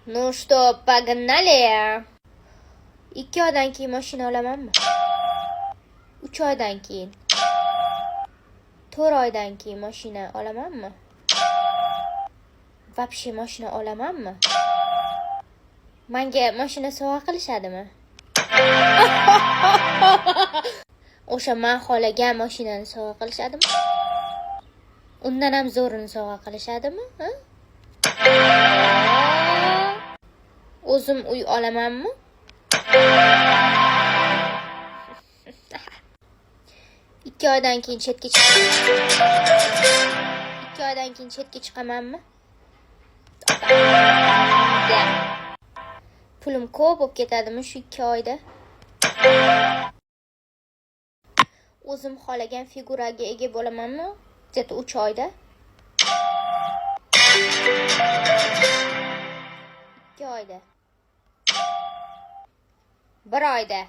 Ну что, pogonnali? 2 oydan keyin mashina olamanmi? 3 oydan keyin. 4 oydan keyin mashina olamanmi? Вообще mashina olamanmi? Menga mashina sovg'a qilishadimi? O'sha men xohlagan mashinani sovg'a qilishadimi? Undan ham zo'rini sovg'a qilishadimi? O'zim uy olamanmi? Ikki oydan keyin chetga chiqamanmi? Pulim ko'p bo'lib ketadimi shu 2 oyda? O'zim xohlagan figuraga ega bo'lamanmi? Где-то 3 oyda. 2 oyda. 1 oyda.